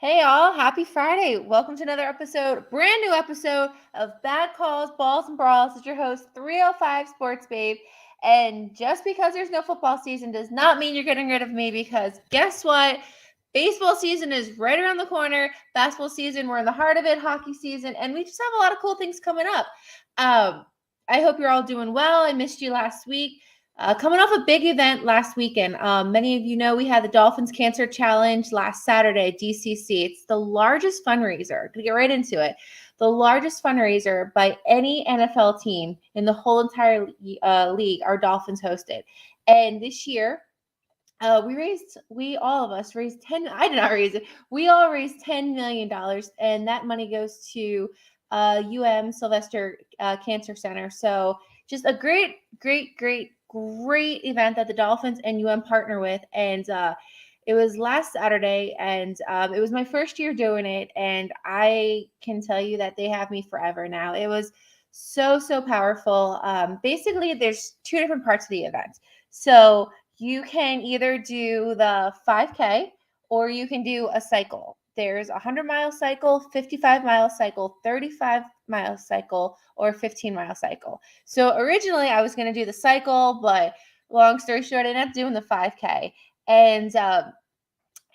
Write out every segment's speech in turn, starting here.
Hey all, happy Friday. Welcome to another brand new episode of Bad Calls, Balls, and Brawls. It's your host, 305 Sports Babe. And just because there's no football season does not mean you're getting rid of me, because guess what? Baseball season is right around the corner. Basketball season, we're in the heart of it, hockey season, and we just have a lot of cool things coming up. I hope you're all doing well. I missed you last week. Coming off a big event last weekend. Many of you know we had the Dolphins Cancer Challenge last Saturday at DCC. It's the largest fundraiser. I'm going to get right into it. The largest fundraiser by any NFL team in the whole entire league, our Dolphins hosted. And this year, we all of us raised 10. I did not raise it. We all raised $10 million, and that money goes to Sylvester Cancer Center. So just a great event that the Dolphins and partner with. And it was last Saturday, and it was my first year doing it. And I can tell you that they have me forever now. It was so powerful. Basically, there's two different parts of the event. So you can either do the 5K or you can do a cycle. There's a 100-mile cycle, 55-mile cycle, 35-mile cycle, or 15-mile cycle. So originally I was going to do the cycle, but long story short, I ended up doing the 5K. And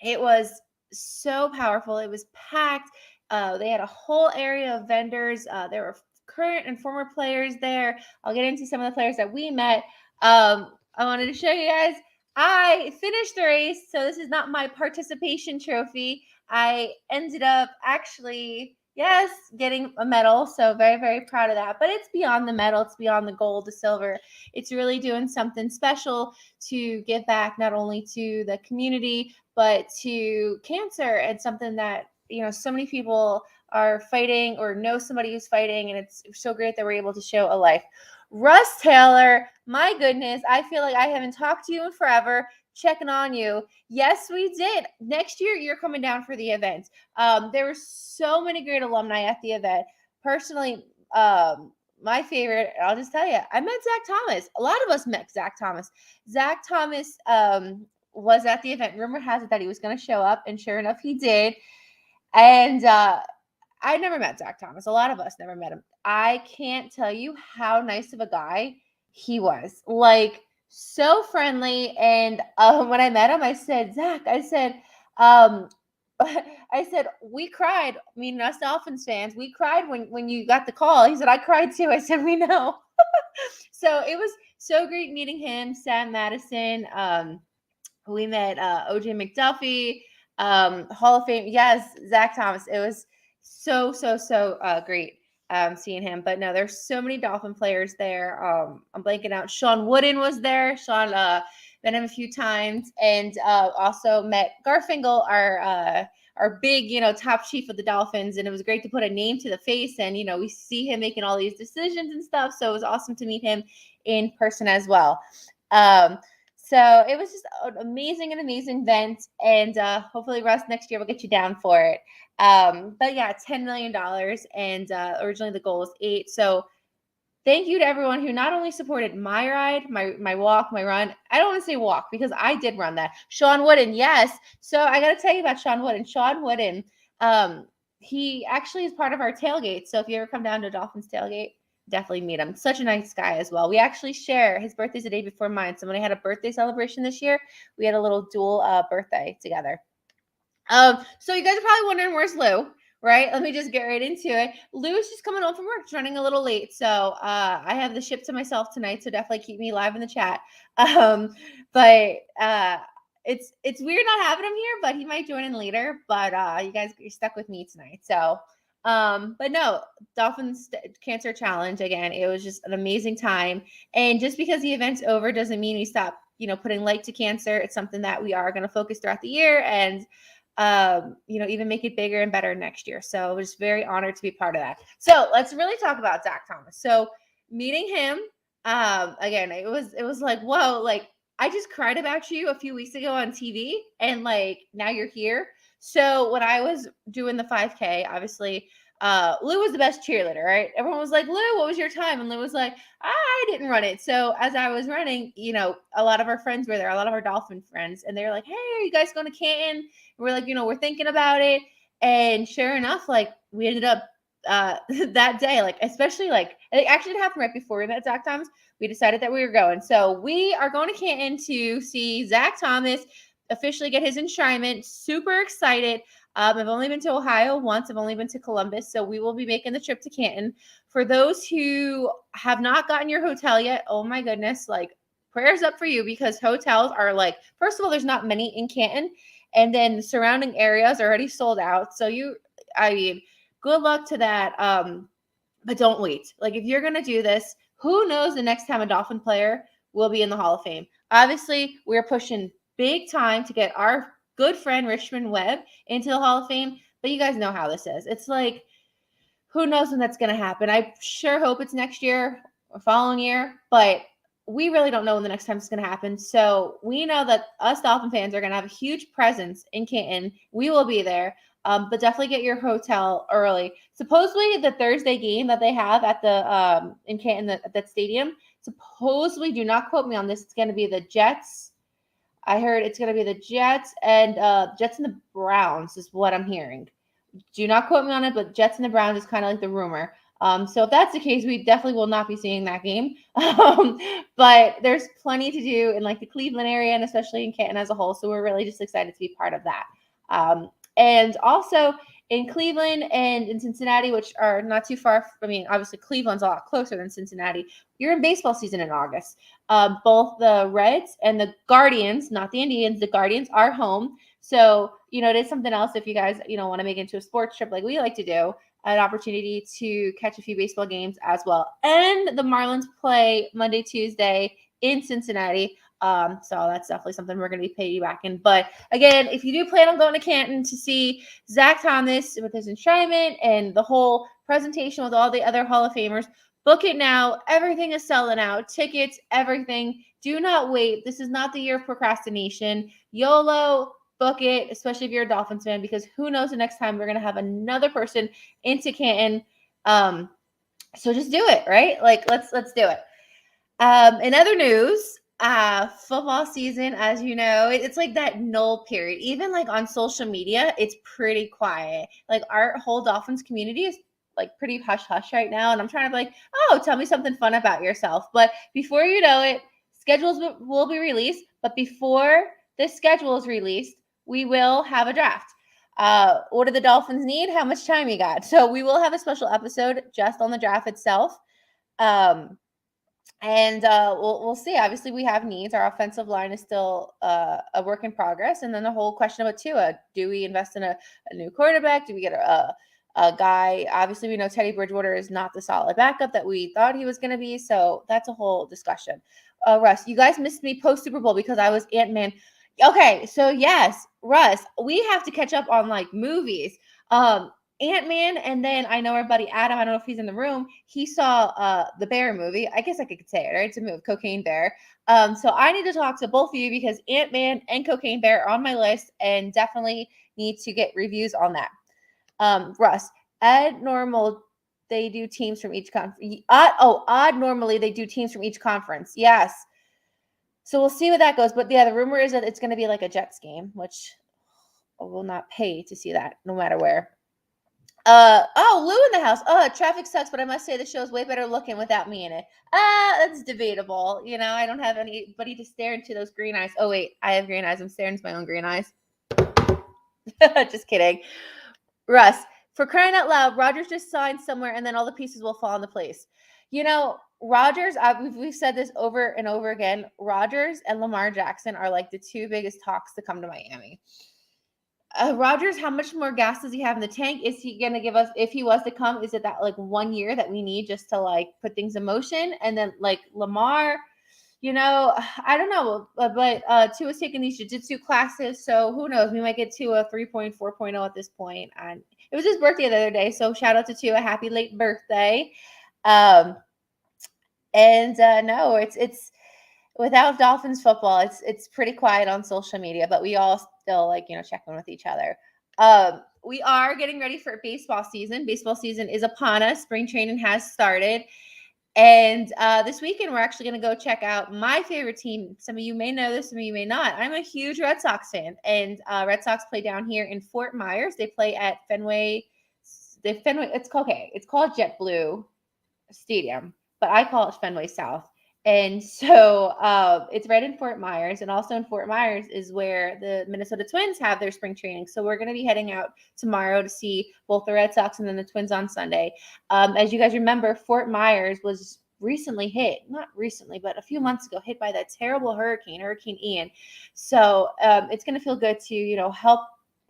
it was so powerful. It was packed. They had a whole area of vendors. There were current and former players there. I'll get into some of the players that we met. I wanted to show you guys. I finished the race, so this is not my participation trophy. I ended up actually, yes, getting a medal, so very proud of that. But it's beyond the medal. It's beyond the gold, the silver. It's really doing something special to give back not only to the community, but to cancer, and something that, so many people are fighting or know somebody who's fighting, and it's so great that we're able to show a life. Russ Taylor, my goodness, I feel like I haven't talked to you in forever. Checking on you. Yes, we did. Next year, you're coming down for the event. There were so many great alumni at the event. Personally, my favorite, I'll just tell you, I met Zach Thomas. A lot of us met Zach Thomas. Zach Thomas was at the event. Rumor has it that he was going to show up, and sure enough, he did. And I never met Zach Thomas. A lot of us never met him. I can't tell you how nice of a guy he was. Like, so friendly. And when I met him, I said, Zach, I said, we cried. I mean, us Dolphins fans, we cried when you got the call. He said, I cried too. I said, we know. So it was so great meeting him. Sam Madison. We met OJ McDuffie, Hall of Fame. Yes, Zach Thomas. It was so great seeing him. But no, there's so many Dolphin players there. I'm blanking out. Sean Wooden was there. Sean met him a few times, and also met Garfinkel, our big, top chief of the Dolphins. And it was great to put a name to the face, and we see him making all these decisions and stuff. So it was awesome to meet him in person as well. So it was just an amazing event, and hopefully, Russ, next year we'll get you down for it. But yeah, $10 million, and originally the goal was 8. So thank you to everyone who not only supported my ride, my walk, my run. I don't want to say walk because I did run that. Sean Wooden, yes. So I got to tell you about Sean Wooden. Sean Wooden, he actually is part of our tailgate. So if you ever come down to Dolphins tailgate, definitely meet him. Such a nice guy as well. We actually share. His birthday's the day before mine. So when I had a birthday celebration this year, we had a little dual birthday together. So you guys are probably wondering, where's Lou, right? Let me just get right into it. Lou's just coming home from work. It's running a little late. So I have the ship to myself tonight. So definitely keep me live in the chat. But it's weird not having him here, but he might join in later. But you guys, you're stuck with me tonight. So but no, Dolphins Cancer Challenge, again, it was just an amazing time. And just because the event's over doesn't mean we stop, putting light to cancer. It's something that we are going to focus throughout the year, and even make it bigger and better next year. So I was very honored to be part of that. So let's really talk about Zach Thomas. So meeting him, again, it was like, whoa, like I just cried about you a few weeks ago on TV, and like now you're here. So when I was doing the 5K, obviously Lou was the best cheerleader, right? Everyone was like, Lou, what was your time? And Lou was like, I didn't run it. So as I was running, a lot of our friends were there, a lot of our Dolphin friends, and they were like, hey, are you guys going to Canton? And we're like, we're thinking about it. And sure enough, like we ended up that day, like especially like it actually happened right before we met Zach Thomas. We decided that we were going. So we are going to Canton to see Zach Thomas officially get his enshrinement. Super excited. I've only been to Ohio once. I've only been to Columbus. So we will be making the trip to Canton. For those who have not gotten your hotel yet, oh my goodness, like prayers up for you, because hotels are like, first of all, there's not many in Canton. And then the surrounding areas are already sold out. So good luck to that. But don't wait. Like if you're going to do this, who knows the next time a Dolphin player will be in the Hall of Fame. Obviously, we're pushing big time to get our good friend Richmond Webb into the Hall of Fame, but you guys know how this is. It's like, who knows when that's going to happen. I sure hope it's next year or following year, but we really don't know when the next time it's going to happen. So we know that us Dolphin fans are going to have a huge presence in Canton. We will be there. But definitely get your hotel early. Supposedly the Thursday game that they have at the in Canton at that stadium, supposedly, do not quote me on this, it's going to be the Jets. I heard it's going to be the Jets and the Browns is what I'm hearing. Do not quote me on it, but Jets and the Browns is kind of like the rumor. So if that's the case, we definitely will not be seeing that game. But there's plenty to do in like the Cleveland area and especially in Canton as a whole. So we're really just excited to be part of that. And also in Cleveland and in Cincinnati, which are not too far. Obviously Cleveland's a lot closer than Cincinnati. You're in baseball season in August. Both the Reds and the Guardians, not the Indians, the Guardians are home. So, it is something else if you guys, want to make it into a sports trip like we like to do, an opportunity to catch a few baseball games as well. And the Marlins play Monday, Tuesday in Cincinnati. So that's definitely something we're going to be piggybacking. But again, if you do plan on going to Canton to see Zach Thomas with his enshrinement and the whole presentation with all the other Hall of Famers, book it now. Everything is selling out. Tickets, everything. Do not wait. This is not the year of procrastination. YOLO, book it, especially if you're a Dolphins fan, because who knows the next time we're going to have another person into Canton. So just do it, right? Like, let's do it. In other news, football season, as you know, it's like that null period. Even like on social media, it's pretty quiet. Like our whole Dolphins community is like pretty hush hush right now. And I'm trying to be like, oh, tell me something fun about yourself. But before you know it, schedules will be released. But before the schedule is released, we will have a draft. What do the Dolphins need? How much time you got? So we will have a special episode just on the draft itself. And we'll see. Obviously, we have needs. Our offensive line is still a work in progress. And then the whole question about Tua. Do we invest in a new quarterback? Do we get a guy? Obviously, we know Teddy Bridgewater is not the solid backup that we thought he was going to be. So that's a whole discussion. Russ, you guys missed me post-Super Bowl because I was Ant-Man. Okay, so yes, Russ, we have to catch up on like movies. Ant-Man, and then I know our buddy Adam, I don't know if he's in the room, he saw the Bear movie. I guess I could say it, right? It's a movie, Cocaine Bear. So I need to talk to both of you because Ant-Man and Cocaine Bear are on my list and definitely need to get reviews on that. Russ, Odd Normal, they do teams from each conference. Odd Normally, they do teams from each conference. Yes. So we'll see where that goes. But yeah, the rumor is that it's going to be like a Jets game, which I will not pay to see that no matter where. Lou in the house. Traffic sucks, but I must say the show is way better looking without me in it. That's debatable. I don't have anybody to stare into those green eyes. Oh, wait, I have green eyes. I'm staring into my own green eyes. Just kidding. Russ, for crying out loud, Rodgers just signed somewhere and then all the pieces will fall into place. Rodgers, we've said this over and over again, Rodgers and Lamar Jackson are like the two biggest talks to come to Miami. Rodgers, how much more gas does he have in the tank? Is he going to give us, if he was to come, is it that like 1 year that we need just to like put things in motion? And then like Lamar, I don't know, but Tua's taking these jiu-jitsu classes. So who knows? We might get Tua 3.0, 4.0 at this point. And it was his birthday the other day. So shout out to Tua. Happy late birthday. No, it's without Dolphins football, it's pretty quiet on social media, but we all still check in with each other. we are getting ready for baseball season. Baseball season is upon us. Spring training has started. And this weekend, we're actually going to go check out my favorite team. Some of you may know this, some of you may not. I'm a huge Red Sox fan, and Red Sox play down here in Fort Myers. They play at Fenway. It's called JetBlue Stadium, but I call it Fenway South. And so it's right in Fort Myers. And also in Fort Myers is where the Minnesota Twins have their spring training. So we're going to be heading out tomorrow to see both the Red Sox and then the Twins on Sunday. As you guys remember, Fort Myers was recently hit, not recently, but a few months ago, hit by that terrible Hurricane Ian. So it's going to feel good to, help.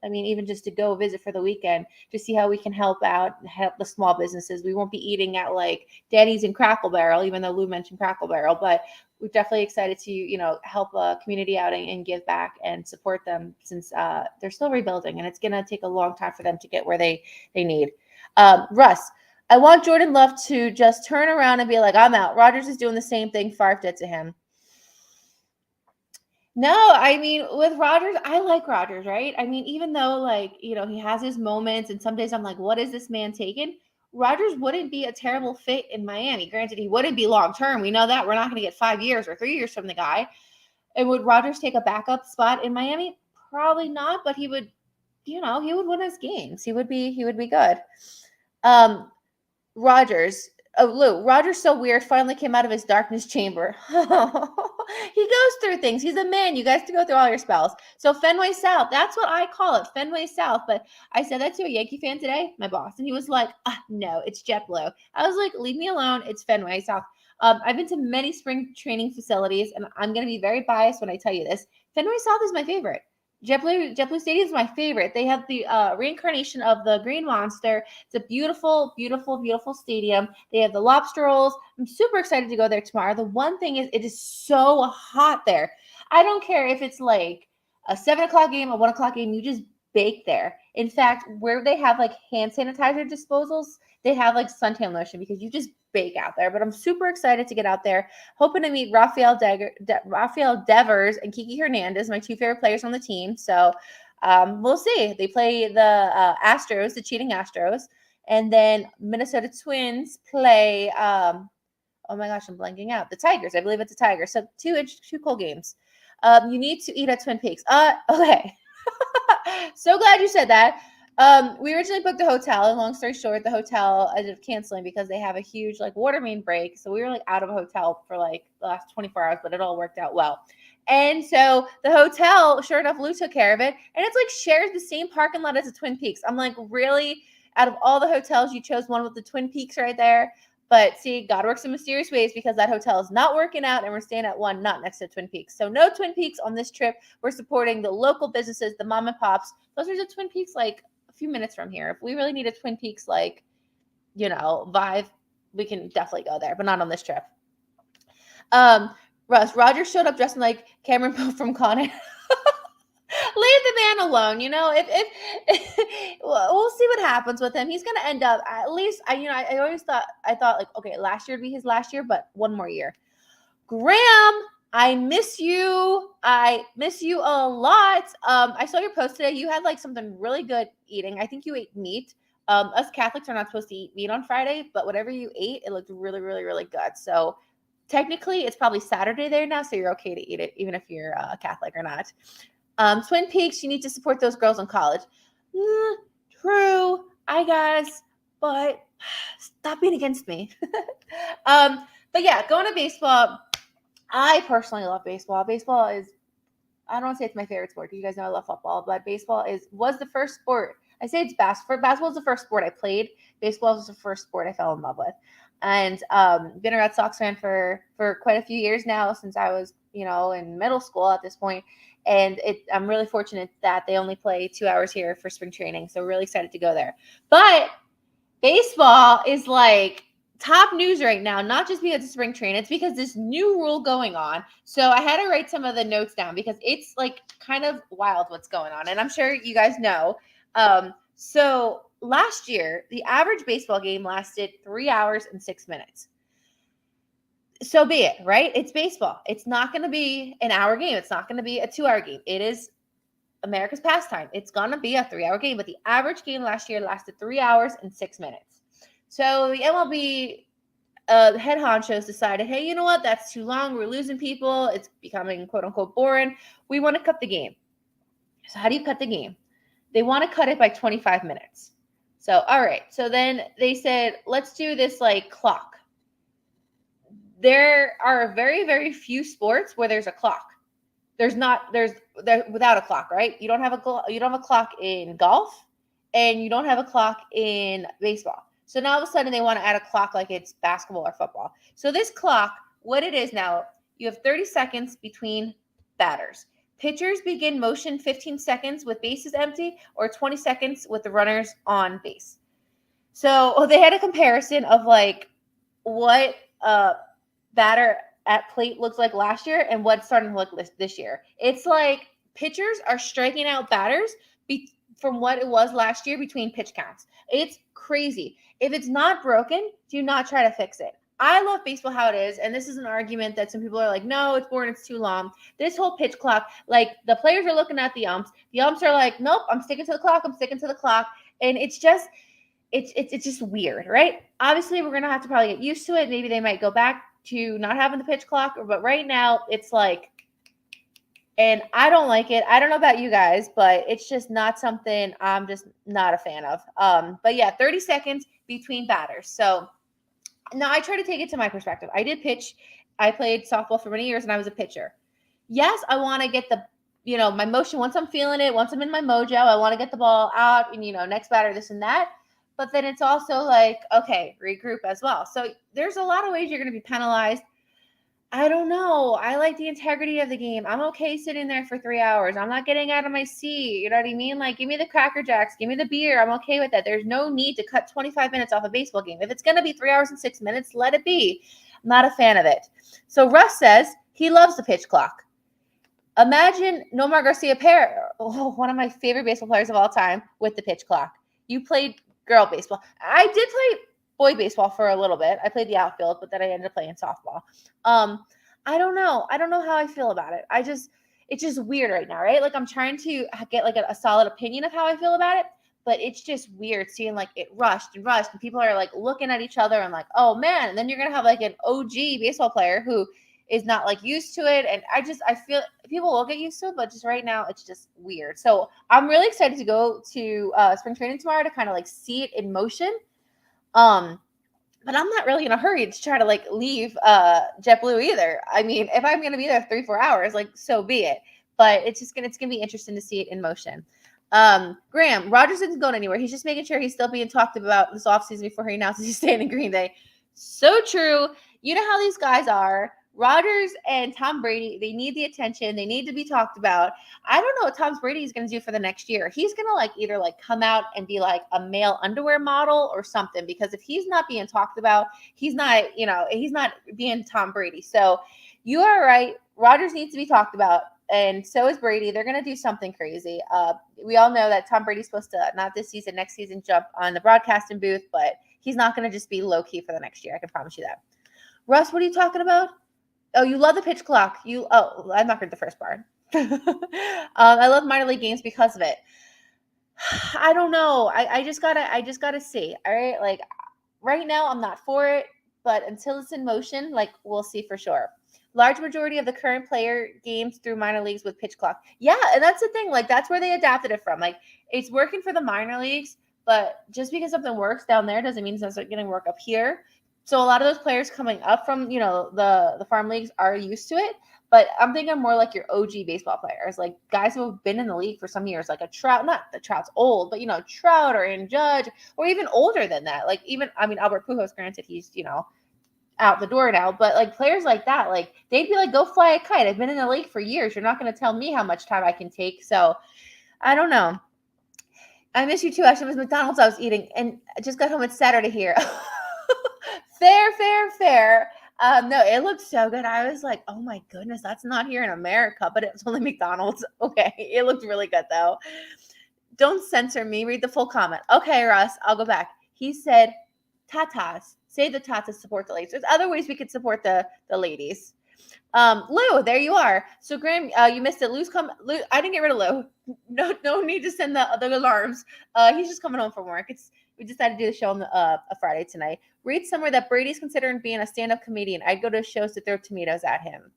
I mean, even just to go visit for the weekend to see how we can help out and help the small businesses. We won't be eating at like Daddy's and Crackle Barrel, even though Lou mentioned Crackle Barrel, but we're definitely excited to, help a community outing and give back and support them since they're still rebuilding and it's going to take a long time for them to get where they need. Russ, I want Jordan Love to just turn around and be like, I'm out. Rodgers is doing the same thing Favre did to him. No, I mean, with Rodgers, I like Rodgers, right? I mean, even though, he has his moments, and some days I'm like, what is this man taking? Rodgers wouldn't be a terrible fit in Miami. Granted, he wouldn't be long term. We know that. We're not going to get 5 years or 3 years from the guy. And would Rodgers take a backup spot in Miami? Probably not, but he would, he would win his games. He would be good. Rodgers. Oh, Lou, Roger's so weird. Finally came out of his darkness chamber. He goes through things. He's a man. You guys have to go through all your spells. So Fenway South, that's what I call it, Fenway South. But I said that to a Yankee fan today, my boss, and he was like, no, it's JetBlue. I was like, leave me alone. It's Fenway South. I've been to many spring training facilities, and I'm going to be very biased when I tell you this. Fenway South is my favorite. JetBlue Stadium is my favorite. They have the reincarnation of the Green Monster. It's a beautiful, beautiful, beautiful stadium. They have the lobster rolls. I'm super excited to go there tomorrow. The one thing is, it is so hot there. I don't care if it's like a 7 o'clock game, a 1 o'clock game. You just bake there. In fact, where they have like hand sanitizer disposals, they have like suntan lotion because you just bake out there. But I'm super excited to get out there. Hoping to meet Rafael Devers and Kiki Hernandez, my two favorite players on the team. So we'll see. They play the Astros, the cheating Astros. And then Minnesota Twins play, oh my gosh, I'm blanking out. The Tigers. I believe it's the Tigers. So two cool games. You need to eat at Twin Peaks. Okay. So glad you said that. We originally booked a hotel, and long story short, the hotel ended up canceling because they have a huge water main break. So we were out of a hotel for the last 24 hours, but it all worked out well. And so the hotel, sure enough, Lou took care of it, and it's shares the same parking lot as the Twin Peaks. I'm like, really? Out of all the hotels, you chose one with the Twin Peaks right there? But see, God works in mysterious ways because that hotel is not working out, and we're staying at one not next to Twin Peaks. So no Twin Peaks on this trip. We're supporting the local businesses, the mom and pops. Those are the Twin Peaks a few minutes from here. If we really need a Twin Peaks vibe, we can definitely go there, but not on this trip. Russ, Roger showed up dressing like Cameron Poe from Con Air. Leave the man alone. If we'll see what happens with him. He's going to end up, at least, I always thought, okay, last year would be his last year, but one more year. Graham, I miss you. I miss you a lot. I saw your post today. You had something really good eating. I think you ate meat. Us Catholics are not supposed to eat meat on Friday, but whatever you ate, it looked really, really, really good. So technically it's probably Saturday there now, so you're okay to eat it, even if you're a Catholic or not. Twin Peaks, you need to support those girls in college. True, I guess, but stop being against me. But yeah, going to baseball. I personally love baseball. Baseball is, I don't want to say it's my favorite sport. You guys know I love football, but baseball was the first sport. I say it's basketball. Basketball was the first sport I played. Baseball was the first sport I fell in love with. And been a Red Sox fan for quite a few years now, since I was, in middle school at this point. And I'm really fortunate that they only play 2 hours here for spring training. So really excited to go there. But baseball is top news right now, not just because of spring training. It's because this new rule going on. So I had to write some of the notes down because it's kind of wild what's going on. And I'm sure you guys know. So last year, the average baseball game lasted 3 hours and 6 minutes. So be it, right? It's baseball. It's not going to be an hour game. It's not going to be a 2 hour game. It is America's pastime. It's going to be a 3-hour game, but the average game last year lasted 3 hours and 6 minutes. So the MLB head honchos decided, hey, you know what? That's too long. We're losing people. It's becoming quote unquote boring. We want to cut the game. So how do you cut the game? They want to cut it by 25 minutes. So, all right. So then they said, let's do this like clock. There are very, very few sports where there's a clock. There's without a clock, right? You don't have a clock in golf, and you don't have a clock in baseball. So now all of a sudden they want to add a clock like it's basketball or football. So this clock, what it is now, you have 30 seconds between batters. Pitchers begin motion 15 seconds with bases empty, or 20 seconds with the runners on base. So they had a comparison of like what batter at plate looks like last year and what's starting to look this year. It's like pitchers are striking out batters from what it was last year between pitch counts. It's crazy. If it's not broken, do not try to fix it. I love baseball how it is, and this is an argument that some people are like, no, it's boring, it's too long. This whole pitch clock, like the players are looking at the umps. The umps are like, nope, I'm sticking to the clock. And it's just weird, right? Obviously, we're going to have to probably get used to it. Maybe they might go back to not having the pitch clock, but right now it's like, and I don't like it. I don't know about you guys, but it's just not something I'm just not a fan of. But yeah, 30 seconds between batters. So now I try to take it to my perspective. I did pitch. I played softball for many years and I was a pitcher. Yes, I want to get my motion. Once I'm feeling it, once I'm in my mojo, I want to get the ball out and, next batter, this and that. But then it's also like, okay, regroup as well. So there's a lot of ways you're going to be penalized. I don't know. I like the integrity of the game. I'm okay sitting there for 3 hours. I'm not getting out of my seat. You know what I mean? Like, give me the Cracker Jacks. Give me the beer. I'm okay with that. There's no need to cut 25 minutes off a baseball game. If it's going to be 3 hours and 6 minutes, let it be. I'm not a fan of it. So Russ says he loves the pitch clock. Imagine Nomar Garcia-Perez, one of my favorite baseball players of all time, with the pitch clock. You played girl baseball. I did play boy baseball for a little bit. I played the outfield, but then I ended up playing softball. I don't know. I don't know how I feel about it. It's just weird right now, right? Like I'm trying to get like a solid opinion of how I feel about it, but it's just weird seeing like it rushed and people are like looking at each other and like, oh man. And then you're going to have like an OG baseball player who is not like used to it. And I feel people will get used to it, but just right now it's just weird. So I'm really excited to go to spring training tomorrow to kind of like see it in motion. But I'm not really in a hurry to try to like leave JetBlue either. I mean, if I'm going to be there 3-4 hours, like so be it. But it's going to be interesting to see it in motion. Graham, Rodgers isn't going anywhere. He's just making sure he's still being talked about this offseason before he announces he's staying in Green Bay. So true. You know how these guys are. Rodgers and Tom Brady, they need the attention. They need to be talked about. I don't know what Tom Brady is going to do for the next year. He's going to like either like come out and be like a male underwear model or something, because if he's not being talked about, he's not being Tom Brady. So you are right. Rodgers needs to be talked about. And so is Brady. They're going to do something crazy. We all know that Tom Brady's supposed to, not this season, next season, jump on the broadcasting booth, but he's not going to just be low key for the next year. I can promise you that. Russ, what are you talking about? Oh, you love the pitch clock. I'm not heard the first part. I love minor league games because of it. I don't know. I just gotta see. All right. Like right now I'm not for it, but until it's in motion, like we'll see for sure. Large majority of the current player games through minor leagues with pitch clock. Yeah. And that's the thing. Like that's where they adapted it from. Like it's working for the minor leagues, but just because something works down there doesn't mean it's not going to work up here. So a lot of those players coming up from, the farm leagues are used to it. But I'm thinking more like your OG baseball players, like guys who have been in the league for some years, like a Trout, not that Trout's old, but, Trout or Aaron Judge, or even older than that. Like Albert Pujols, granted, he's, out the door now. But like players like that, like they'd be like, go fly a kite. I've been in the league for years. You're not going to tell me how much time I can take. So I don't know. I miss you too. Actually, it was McDonald's I was eating and I just got home. It's Saturday here. Fair. No, it looked so good. I was like, oh my goodness, that's not here in America, but it was only McDonald's. Okay. It looked really good though. Don't censor me. Read the full comment. Okay, Russ, I'll go back. He said, tatas. Say the tatas support the ladies. There's other ways we could support the ladies. Lou, there you are. So Graham, you missed it. Lou, I didn't get rid of Lou. No need to send the alarms. He's just coming home from work. We decided to do the show on a Friday tonight. Read somewhere that Brady's considering being a stand-up comedian. I'd go to shows to throw tomatoes at him.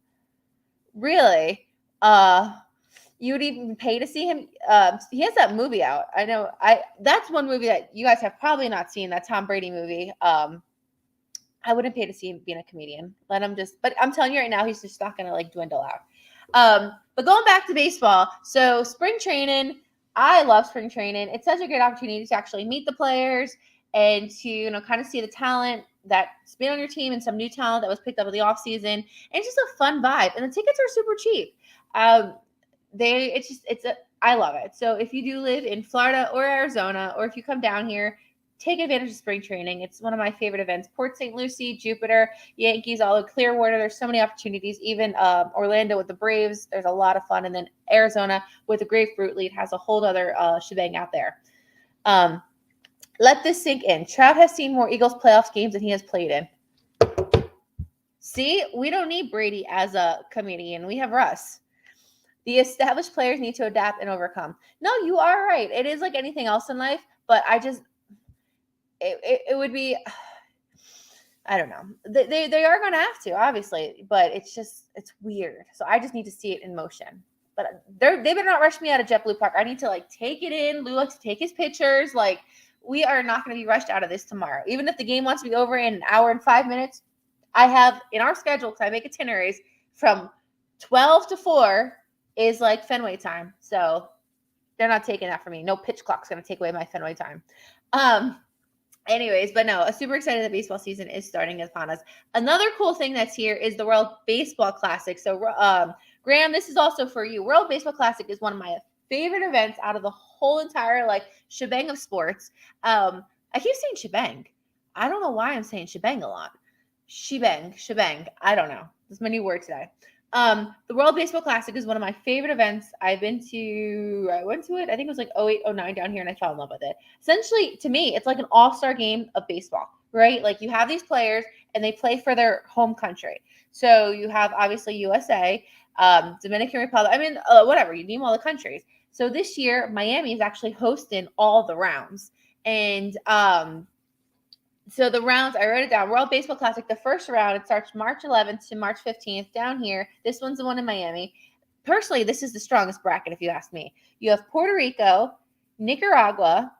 Really? You would even pay to see him? He has that movie out. I know. That's one movie that you guys have probably not seen. That Tom Brady movie. I wouldn't pay to see him being a comedian. Let him but I'm telling you right now, he's just not going to like dwindle out. But going back to baseball. So spring training, I love spring training. It's such a great opportunity to actually meet the players and to, kind of see the talent that's been on your team and some new talent that was picked up in the off season. And it's just a fun vibe. And the tickets are super cheap. I love it. So if you do live in Florida or Arizona, or if you come down here, take advantage of spring training. It's one of my favorite events. Port St. Lucie, Jupiter, Yankees, all of Clearwater. There's so many opportunities. Even Orlando with the Braves. There's a lot of fun. And then Arizona with the Grapefruit League has a whole other shebang out there. Let this sink in. Trout has seen more Eagles playoffs games than he has played in. See, we don't need Brady as a comedian. We have Russ. The established players need to adapt and overcome. No, you are right. It is like anything else in life, but it would be, I don't know. They are going to have to, obviously, but it's weird. So I just need to see it in motion. But they better not rush me out of JetBlue Park. I need to take it in. Lou likes to take his pictures. We are not going to be rushed out of this tomorrow. Even if the game wants to be over in an hour and 5 minutes, I have in our schedule, because I make itineraries, from 12 to 4 is Fenway time. So they're not taking that from me. No pitch clock's going to take away my Fenway time. Anyways, but no, I'm super excited that baseball season is starting upon us. Another cool thing that's here is the World Baseball Classic. So, Graham, this is also for you. World Baseball Classic is one of my favorite events out of the whole entire shebang of sports. I keep saying shebang. I don't know why I'm saying shebang a lot. Shebang. I don't know. That's my new word today. The World Baseball Classic is one of my favorite events. I went to it. I think it was 08, 09 down here, and I fell in love with it. Essentially, to me, it's like an all-star game of baseball, right? You have these players, and they play for their home country. So you have, obviously, USA, Dominican Republic. Whatever. You name all the countries. So this year, Miami is actually hosting all the rounds. And so the rounds, I wrote it down. World Baseball Classic, the first round, it starts March 11th to March 15th down here. This one's the one in Miami. Personally, this is the strongest bracket, if you ask me. You have Puerto Rico, Nicaragua,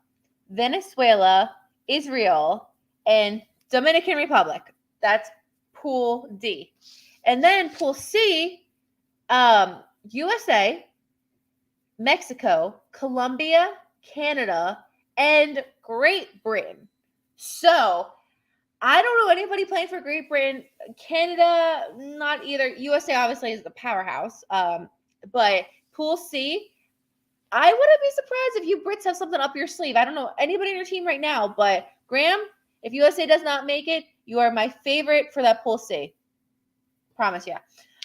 Venezuela, Israel, and Dominican Republic. That's Pool D. And then Pool C, USA, Mexico, Colombia, Canada, and Great Britain. So, I don't know anybody playing for Great Britain. Canada, not either. USA, obviously, is the powerhouse. But Pool C, I wouldn't be surprised if you Brits have something up your sleeve. I don't know anybody on your team right now. But, Graham, if USA does not make it, you are my favorite for that Pool C. Promise you.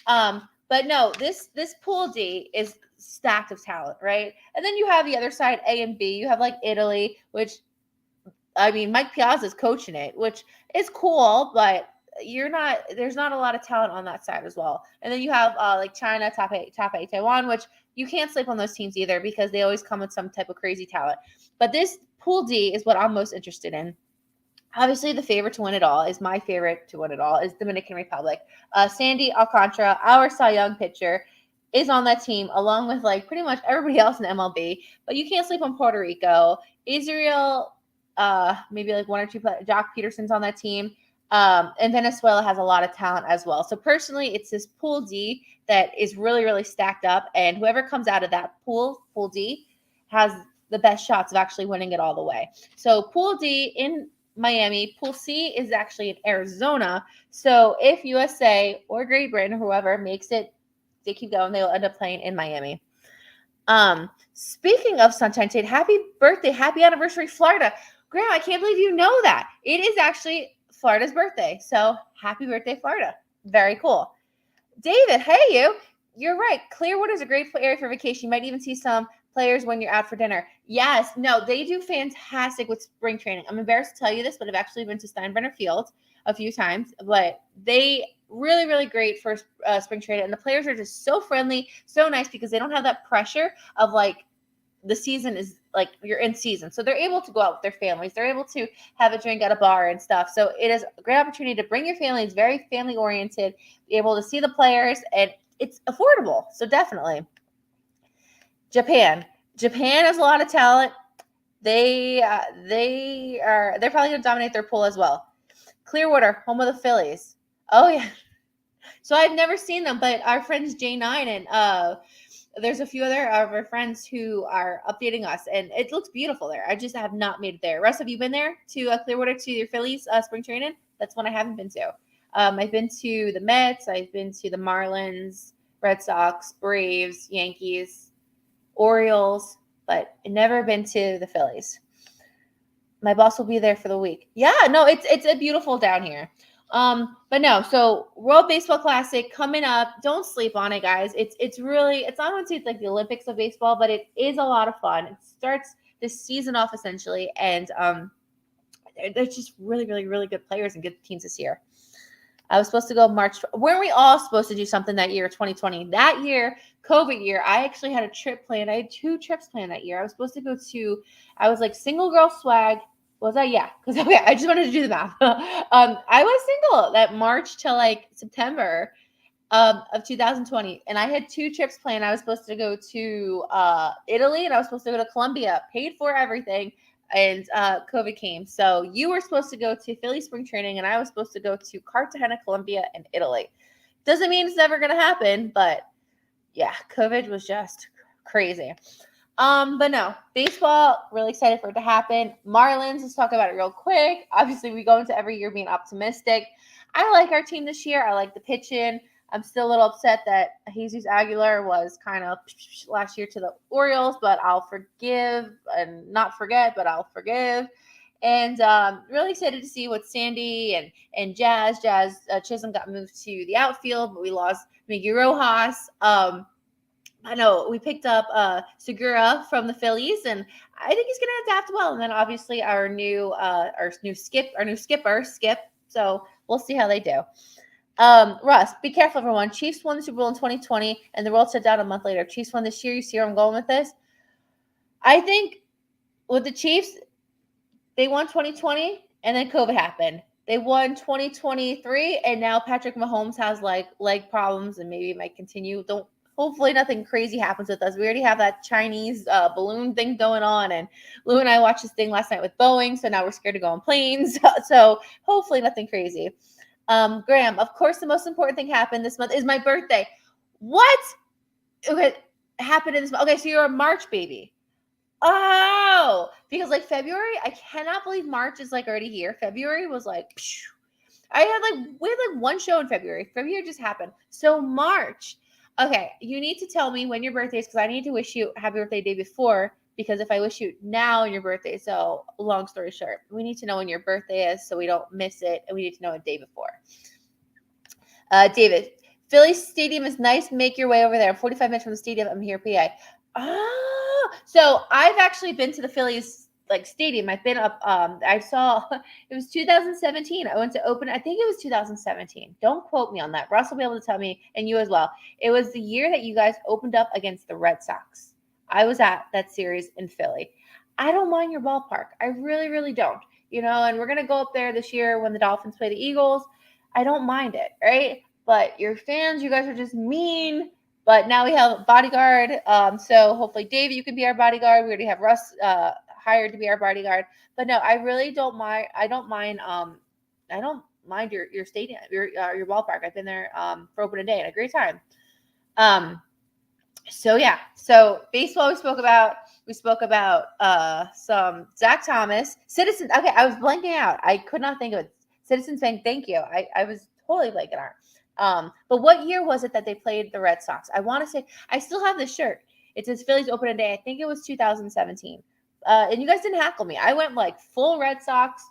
But no, this Pool D is stacked of talent, right? And then you have the other side, A and B. You have Italy, which... Mike Piazza's coaching it, which is cool, but there's not a lot of talent on that side as well. And then you have China, top eight, Taiwan, which you can't sleep on those teams either because they always come with some type of crazy talent. But this Pool D is what I'm most interested in. Obviously, the favorite to win it all is Dominican Republic. Sandy Alcantara, our Cy Young pitcher, is on that team along with pretty much everybody else in MLB. But you can't sleep on Puerto Rico. Israel, maybe one or two players. Jock Peterson's on that team. And Venezuela has a lot of talent as well. So personally, it's this Pool D that is really, really stacked up. And whoever comes out of that Pool D, has the best shots of actually winning it all the way. So Pool D in Miami. Pool C is actually in Arizona. So if USA or Great Britain, whoever makes it, they keep going, they will end up playing in Miami. Speaking of Sunshine State, happy birthday, happy anniversary, Florida. Graham, I can't believe you know that. It is actually Florida's birthday. So happy birthday, Florida. Very cool. David, hey you. You're right. Clearwater is a great area for vacation. You might even see some players when you're out for dinner. Yes, no, they do fantastic with spring training. I'm embarrassed to tell you this, but I've actually been to Steinbrenner Field a few times, but they really, really great for spring training. And the players are just so friendly, so nice because they don't have that pressure of like the season is like you're in season. So they're able to go out with their families. They're able to have a drink at a bar and stuff. So it is a great opportunity to bring your family. It's very family oriented, be able to see the players, and it's affordable. So definitely. Japan has a lot of talent. They're probably going to dominate their pool as well. Clearwater, home of the Phillies. Oh yeah. So I've never seen them, but our friends J9 and there's a few other of our friends who are updating us, and it looks beautiful there. I just have not made it there. Russ, have you been there to Clearwater to your Phillies spring training? That's one I haven't been to. I've been to the Mets. I've been to the Marlins, Red Sox, Braves, Yankees, Orioles, but I've never been to the Phillies. My boss will be there for the week. Yeah, no, it's a beautiful down here. But no, so World Baseball Classic coming up. Don't sleep on it, guys. It's really, it's not only like the Olympics of baseball, but it is a lot of fun. It starts this season off essentially, and there's just really, really, really good players and good teams this year. I was supposed to go March. Weren't we all supposed to do something that year, 2020? That year, COVID year, I actually had a trip planned. I had 2 trips planned that year. I was supposed to go to, I was like single girl swag. Was that? Yeah. Because okay, I just wanted to do the math. I was single that March till like September of 2020. And I had 2 trips planned. I was supposed to go to Italy and I was supposed to go to Colombia, paid for everything. And COVID came. So you were supposed to go to Philly spring training and I was supposed to go to Cartagena, Colombia, and Italy. Doesn't mean it's never going to happen, but yeah, COVID was just crazy. But no, baseball, really excited for it to happen. Marlins, let's talk about it real quick. Obviously, we go into every year being optimistic. I like our team this year. I like the pitching. I'm still a little upset that Jesus Aguilar was kind of last year to the Orioles, but I'll forgive and not forget, but I'll forgive. And really excited to see what Sandy and Jazz Chisholm got moved to the outfield, but we lost Miggy Rojas. I know we picked up Segura from the Phillies, and I think he's going to adapt well. And then obviously our new skipper Skip. So we'll see how they do. Russ, be careful, everyone. Chiefs won the Super Bowl in 2020, and the world shut down a month later. Chiefs won this year. You see where I'm going with this? I think with the Chiefs, they won 2020, and then COVID happened. They won 2023, and now Patrick Mahomes has like leg problems, and maybe it might continue. Hopefully nothing crazy happens with us. We already have that Chinese balloon thing going on, and Lou and I watched this thing last night with Boeing, so now we're scared to go on planes. So hopefully nothing crazy. Graham, of course, the most important thing happened this month is my birthday. What? Okay, happened in this month. Okay, so you're a March baby. Oh, because like February, I cannot believe March is like already here. February was like, we had one show in February. February just happened. So March. Okay, you need to tell me when your birthday is because I need to wish you happy birthday day before, because if I wish you now on your birthday, so long story short, we need to know when your birthday is so we don't miss it, and we need to know a day before. David, Philly Stadium is nice. Make your way over there. I'm 45 minutes from the stadium. I'm here, PA. Oh, so I've actually been to the Phillies stadium. I've been up. I saw it was 2017. I went to open. I think it was 2017. Don't quote me on that. Russ will be able to tell me, and you as well. It was the year that you guys opened up against the Red Sox. I was at that series in Philly. I don't mind your ballpark. I really, really don't. And we're gonna go up there this year when the Dolphins play the Eagles. I don't mind it, right? But your fans, you guys are just mean. But now we have a bodyguard. So hopefully, Dave, you can be our bodyguard. We already have Russ hired to be our bodyguard. But no, I really don't mind. I don't mind your stadium, your ballpark. I've been there for opening day and a great time. So yeah. So baseball we spoke about. We spoke about some Zach Thomas. Citizens. Okay, I was blanking out. I could not think of it. Citizens saying thank you. I was totally blanking out. But what year was it that they played the Red Sox? I want to say I still have this shirt. It says Phillies opening day. I think it was 2017. And you guys didn't hackle me. I went like full Red Sox.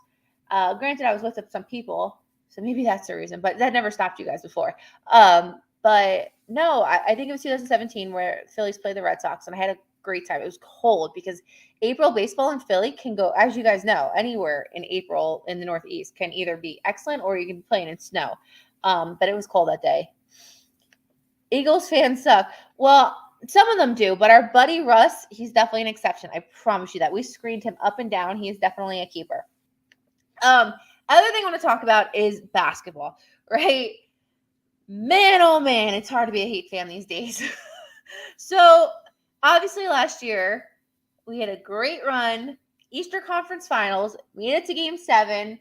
Granted, I was with some people, so maybe that's the reason. But that never stopped you guys before. But no, I think it was 2017 where Phillies played the Red Sox, and I had great time. It was cold because April baseball in Philly can go, as you guys know, anywhere in April in the Northeast can either be excellent or you can be playing in snow. But it was cold that day. Eagles fans suck. Well, some of them do, but our buddy Russ, he's definitely an exception. I promise you that. We screened him up and down. He is definitely a keeper. Other thing I want to talk about is basketball, right? Man, oh man, it's hard to be a Heat fan these days. So, obviously last year, we had a great run, Eastern Conference Finals, made it to Game 7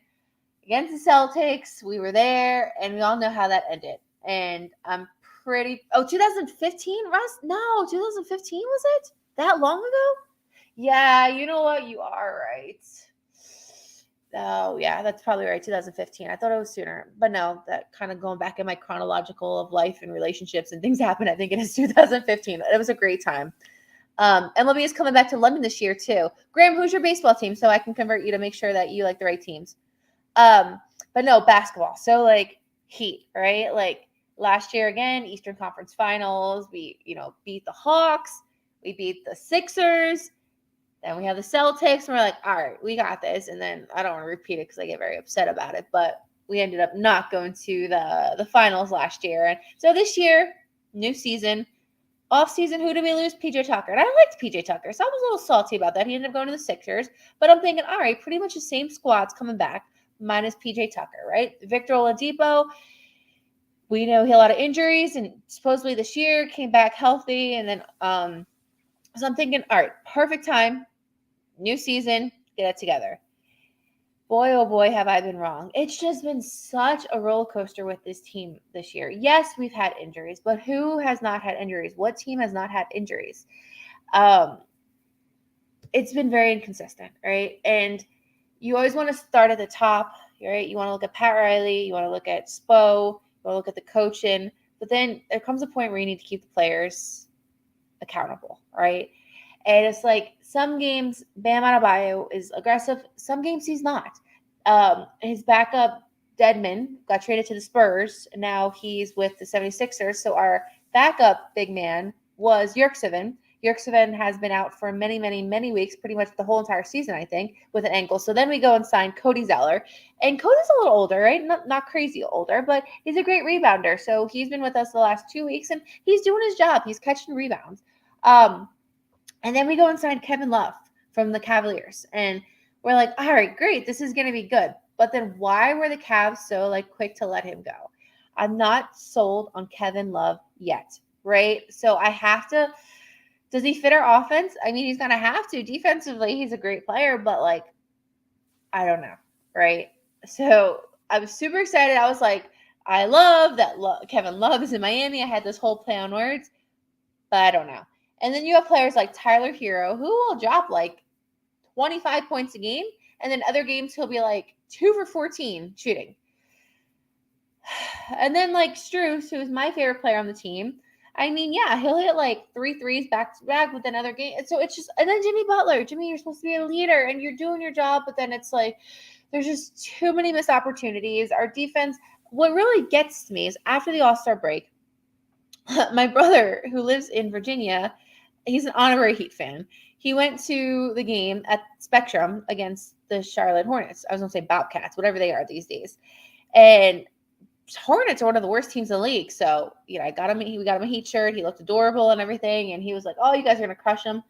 against the Celtics. We were there, and we all know how that ended. And I'm 2015, Russ? No, 2015 was it? That long ago? Yeah, you know what? You are right. Oh, yeah, that's probably right. 2015. I thought it was sooner. But no, that kind of going back in my chronological of life and relationships and things happen. I think it is 2015. It was a great time. MLB is coming back to London this year, too. Graham, who's your baseball team? So I can convert you to make sure that you like the right teams. But no, basketball. So, like, Heat, right? Like, last year, again, Eastern Conference Finals. We, beat the Hawks. We beat the Sixers. Then we have the Celtics, and we're like, all right, we got this. And then I don't want to repeat it because I get very upset about it, but we ended up not going to the finals last year. And so this year, new season, off season, who did we lose? PJ Tucker. And I liked PJ Tucker, so I was a little salty about that. He ended up going to the Sixers. But I'm thinking, all right, pretty much the same squad's coming back, minus PJ Tucker, right? Victor Oladipo, we know he had a lot of injuries, and supposedly this year came back healthy. And then so I'm thinking, all right, perfect time. New season, get it together. Boy, oh boy, have I been wrong. It's just been such a roller coaster with this team this year. Yes, we've had injuries, but who has not had injuries? What team has not had injuries? It's been very inconsistent, right? And you always want to start at the top, right? You want to look at Pat Riley, you want to look at Spo, you want to look at the coaching, but then there comes a point where you need to keep the players accountable, right? And it's like some games, Bam Adebayo is aggressive. Some games he's not. His backup, Dedmon, got traded to the Spurs. And now he's with the 76ers. So our backup big man was Yurtseven. Yurtseven has been out for many, many, many weeks, pretty much the whole entire season, I think, with an ankle. So then we go and sign Cody Zeller. And Cody's a little older, right? Not crazy older, but he's a great rebounder. So he's been with us the last 2 weeks, and he's doing his job. He's catching rebounds. And then we go and sign Kevin Love from the Cavaliers. And we're like, all right, great. This is going to be good. But then why were the Cavs so quick to let him go? I'm not sold on Kevin Love yet, right? So I have to – does he fit our offense? I mean, he's going to have to. Defensively, he's a great player, but I don't know, right? So I was super excited. I was like, I love that Kevin Love is in Miami. I had this whole play on words, but I don't know. And then you have players like Tyler Hero, who will drop 25 points a game. And then other games, he'll be 2 for 14 shooting. And then Strus, who is my favorite player on the team. I mean, yeah, he'll hit 3 threes back to back with another game. So it's just, and then Jimmy Butler. Jimmy, you're supposed to be a leader and you're doing your job. But then it's there's just too many missed opportunities. Our defense, what really gets to me is after the All-Star break, my brother, who lives in Virginia, he's an honorary Heat fan. He went to the game at Spectrum against the Charlotte Hornets. I was going to say Bobcats, whatever they are these days. And Hornets are one of the worst teams in the league. So, we got him a Heat shirt. He looked adorable and everything. And he was like, oh, you guys are going to crush them.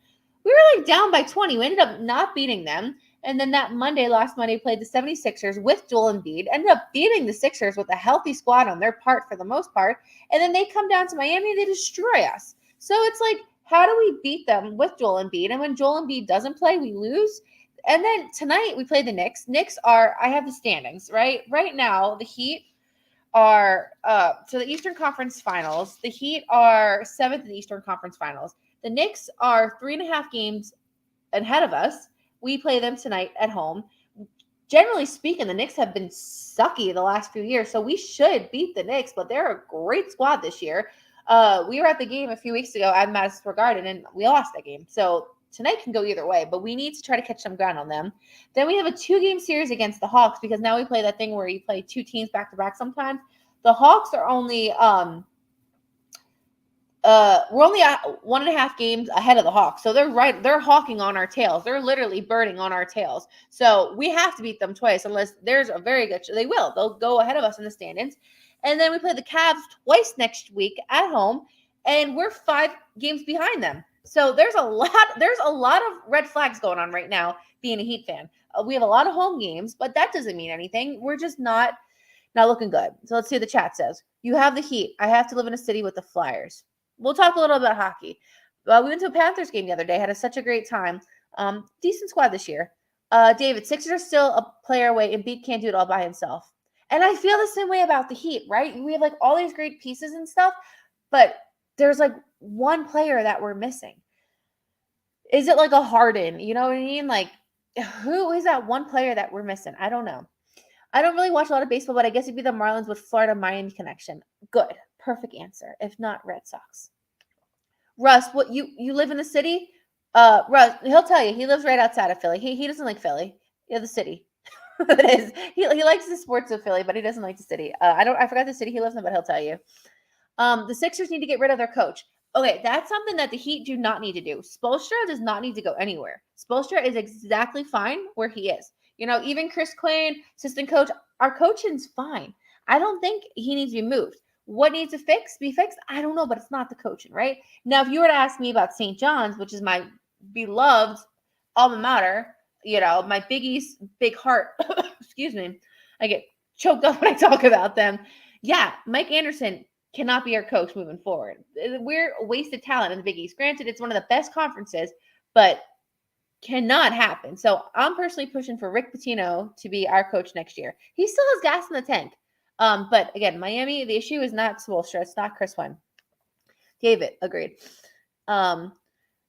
We were down by 20. We ended up not beating them. And then last Monday, played the 76ers with Joel Embiid. Ended up beating the Sixers with a healthy squad on their part for the most part. And then they come down to Miami and they destroy us. So it's how do we beat them with Joel Embiid? And when Joel Embiid doesn't play, we lose. And then tonight we play the Knicks. Knicks are, I have the standings, right? Right now, the Heat are, so the Eastern Conference Finals, the Heat are 7th in the Eastern Conference Finals. The Knicks are 3.5 games ahead of us. We play them tonight at home. Generally speaking, the Knicks have been sucky the last few years, so we should beat the Knicks, but they're a great squad this year. We were at the game a few weeks ago at Madison Square Garden, and we lost that game. So tonight can go either way, but we need to try to catch some ground on them. Then we have a 2-game series against the Hawks because now we play that thing where you play 2 teams back-to-back sometimes. The Hawks are only we're only at 1.5 games ahead of the Hawks. So they're hawking on our tails. They're literally birding on our tails. So we have to beat them twice unless there's a very good they will. They'll go ahead of us in the standings. And then we play the Cavs twice next week at home, and we're 5 games behind them. So there's a lot of red flags going on right now being a Heat fan. We have a lot of home games, but that doesn't mean anything. We're just not looking good. So let's see what the chat says. You have the Heat. I have to live in a city with the Flyers. We'll talk a little about hockey. We went to a Panthers game the other day. Had such a great time. Decent squad this year. David, Sixers are still a player away, and Embiid can't do it all by himself. And I feel the same way about the Heat, right? We have like all these great pieces and stuff, but there's like one player that we're missing. Is it like a Harden? You know what I mean? Like, who is that one player that we're missing? I don't know. I don't really watch a lot of baseball, but I guess it'd be the Marlins with Florida-Miami connection. Good. Perfect answer. If not, Red Sox. Russ, what you live in the city? Russ, he'll tell you. He lives right outside of Philly. He doesn't like Philly. Yeah, the city. It is. He likes the sports of Philly, but he doesn't like the city. I forgot the city he lives in, but he'll tell you. The Sixers need to get rid of their coach. Okay, that's something that the Heat do not need to do. Spoelstra does not need to go anywhere. Spoelstra is exactly fine where he is. You know, even Chris Quinn, assistant coach, our coaching's fine. I don't think he needs to be moved. What needs to be fixed? I don't know, but it's not the coaching, right? Now, if you were to ask me about St. John's, which is my beloved alma mater, you know, my Big East, big heart, excuse me, I get choked up when I talk about them. Yeah, Mike Anderson cannot be our coach moving forward. We're a wasted talent in the Big East. Granted, it's one of the best conferences, but cannot happen. So I'm personally pushing for Rick Pitino to be our coach next year. He still has gas in the tank. But again, Miami, the issue is not Spoelstra. It's not Chris Quinn. David, agreed. Russ,